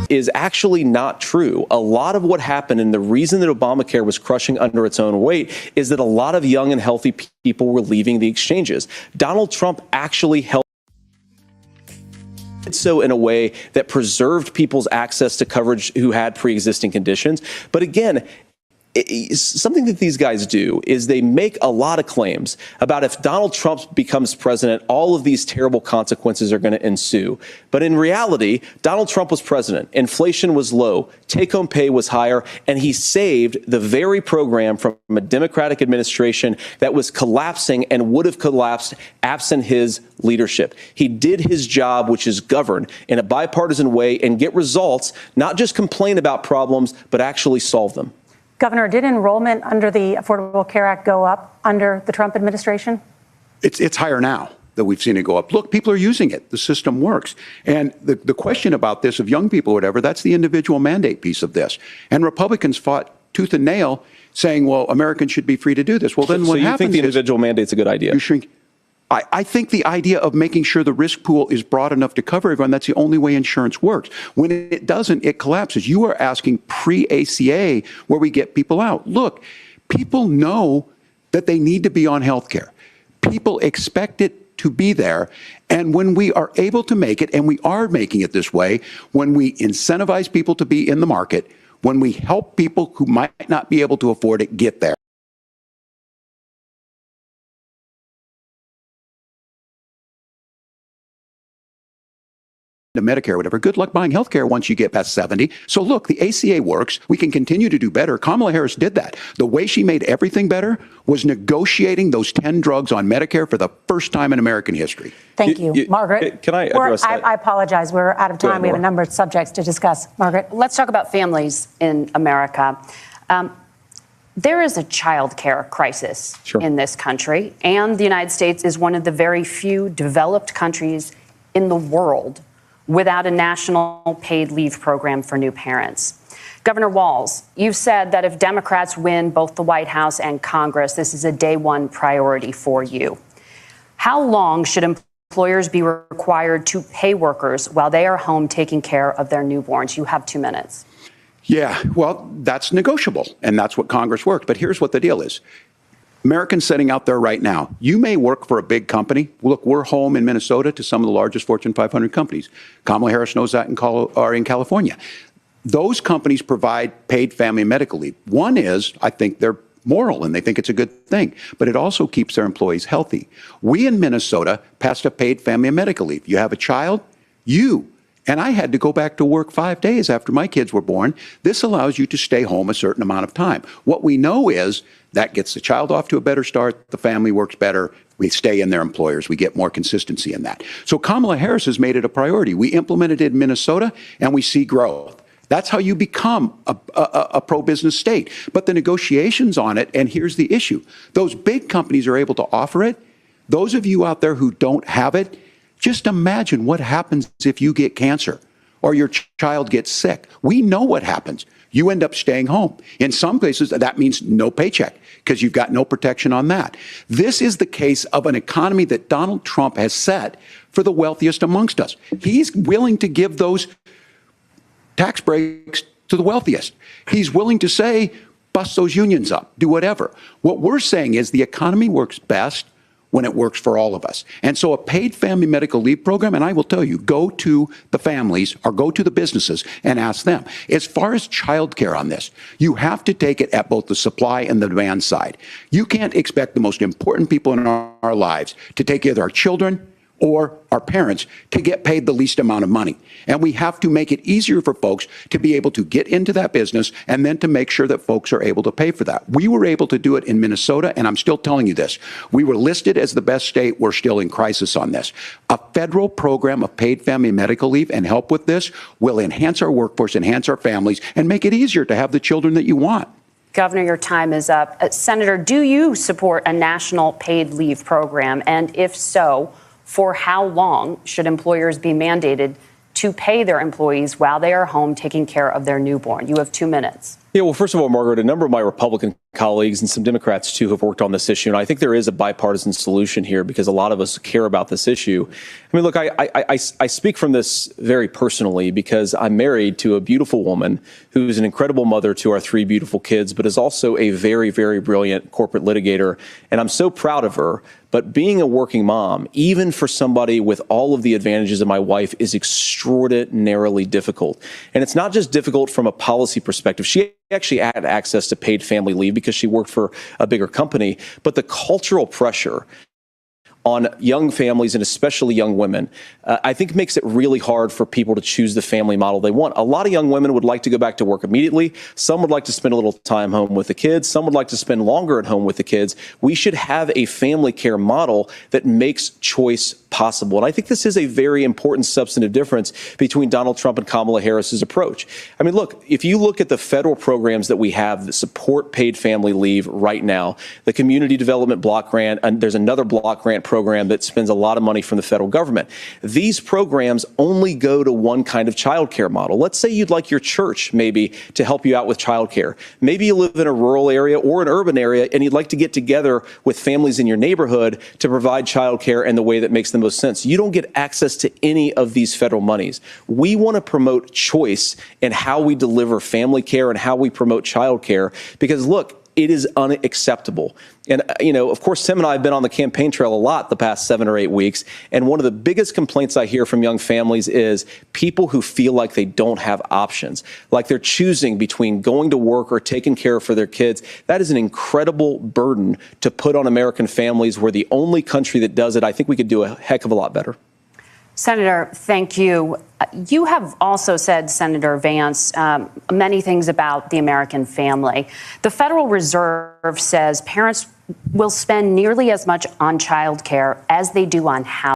is actually not true. A lot of what happened, and the reason that Obamacare was crushing under its own weight, is that a lot of young and healthy people were leaving the exchanges. Donald Trump actually helped so in a way that preserved people's access to coverage who had pre-existing conditions. But again, something that these guys do is they make a lot of claims about if Donald Trump becomes president, all of these terrible consequences are going to ensue. But in reality, Donald Trump was president. Inflation was low. Take-home pay was higher. And he saved the very program from a Democratic administration that was collapsing and would have collapsed absent his leadership. He did his job, which is govern in a bipartisan way and get results, not just complain about problems, but actually solve them. Governor, did enrollment under the Affordable Care Act go up under the Trump administration? It's higher now that we've seen it go up. Look, people are using it. The system works. And the question about this of young people or whatever, that's the individual mandate piece of this. And Republicans fought tooth and nail saying, well, Americans should be free to do this. Well, then what happens is... So you think the individual mandate's a good idea? You shrink. I think the idea of making sure the risk pool is broad enough to cover everyone, that's the only way insurance works. When it doesn't, it collapses. You are asking pre-ACA where we get people out. Look, people know that they need to be on health care. People expect it to be there. And when we are able to make it, and we are making it this way, when we incentivize people to be in the market, when we help people who might not be able to afford it get there. To Medicare, whatever. Good luck buying health care once you get past 70. So look, the ACA works. We can continue to do better. Kamala Harris did that. The way she made everything better was negotiating those 10 drugs on Medicare for the first time in American history. Thank you. Margaret. Can I address that? I apologize. We're out of time. We have a number of subjects to discuss. Margaret. Let's talk about families in America. There is a child care crisis in this country, and the United States is one of the very few developed countries in the world without a national paid leave program for new parents. Governor Walz, you've said that if Democrats win both the White House and Congress, this is a day one priority for you. How long should employers be required to pay workers while they are home taking care of their newborns? You have 2 minutes. Yeah, well, that's negotiable, and that's what Congress works. But here's what the deal is. Americans sitting out there right now, you may work for a big company. Look, we're home in Minnesota to some of the largest Fortune 500 companies. Kamala Harris knows that in California. Those companies provide paid family and medical leave. One is, I think they're moral and they think it's a good thing, but it also keeps their employees healthy. We in Minnesota passed a paid family and medical leave. You have a child, and I had to go back to work 5 days after my kids were born. This allows you to stay home a certain amount of time. What we know is that gets the child off to a better start, the family works better, we stay in their employers, we get more consistency in that. So Kamala Harris has made it a priority. We implemented it in Minnesota, and we see growth. That's how you become a pro-business state. But the negotiations on it, and here's the issue, those big companies are able to offer it. Those of you out there who don't have it, just imagine what happens if you get cancer or your child gets sick. We know what happens. You end up staying home. In some cases, that means no paycheck because you've got no protection on that. This is the case of an economy that Donald Trump has set for the wealthiest amongst us. He's willing to give those tax breaks to the wealthiest. He's willing to say, bust those unions up, do whatever. What we're saying is the economy works best when it works for all of us. And so a paid family medical leave program, and I will tell you, go to the families or go to the businesses and ask them. As far as childcare on this, you have to take it at both the supply and the demand side. You can't expect the most important people in our lives to take either our children or our parents to get paid the least amount of money. And we have to make it easier for folks to be able to get into that business and then to make sure that folks are able to pay for that. We were able to do it in Minnesota, and I'm still telling you this. We were listed as the best state. We're still in crisis on this. A federal program of paid family medical leave and help with this will enhance our workforce, enhance our families, and make it easier to have the children that you want. Governor, your time is up. Senator, do you support a national paid leave program? And if so, for how long should employers be mandated to pay their employees while they are home taking care of their newborn? You have 2 minutes. Yeah, well, first of all, Margaret, a number of my Republican colleagues and some Democrats too have worked on this issue, and I think there is a bipartisan solution here because a lot of us care about this issue. I mean, look, I speak from this very personally because I'm married to a beautiful woman who's an incredible mother to our 3 beautiful kids, but is also a very, very brilliant corporate litigator, and I'm so proud of her. But being a working mom, even for somebody with all of the advantages of my wife, is extraordinarily difficult. And it's not just difficult from a policy perspective. She actually had access to paid family leave because she worked for a bigger company. But the cultural pressure on young families and especially young women, I think makes it really hard for people to choose the family model they want. A lot of young women would like to go back to work immediately. Some would like to spend a little time home with the kids. Some would like to spend longer at home with the kids. We should have a family care model that makes choice possible. And I think this is a very important substantive difference between Donald Trump and Kamala Harris's approach. I mean, look, if you look at the federal programs that we have that support paid family leave right now, the Community Development Block Grant, and there's another block grant program that spends a lot of money from the federal government. These programs only go to one kind of childcare model. Let's say you'd like your church maybe to help you out with childcare. Maybe you live in a rural area or an urban area and you'd like to get together with families in your neighborhood to provide childcare in the way that makes the most sense. You don't get access to any of these federal monies. We want to promote choice in how we deliver family care and how we promote childcare because, look, it is unacceptable. And, you know, of course, Tim and I have been on the campaign trail a lot the past 7 or 8 weeks. And one of the biggest complaints I hear from young families is people who feel like they don't have options, like they're choosing between going to work or taking care for their kids. That is an incredible burden to put on American families. We're the only country that does it. I think we could do a heck of a lot better. Senator, thank you. You have also said, Senator Vance, many things about the American family. The Federal Reserve says parents will spend nearly as much on child care as they do on housing.